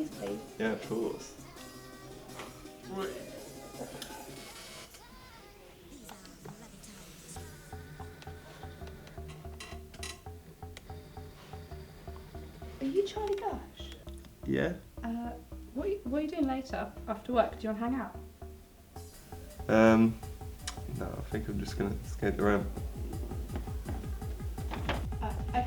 these, please? Yeah, of course. Are you Charlie Gush? Yeah? What are you doing later after work? Do you want to hang out? No, I think I'm just gonna skate the ramp. Okay.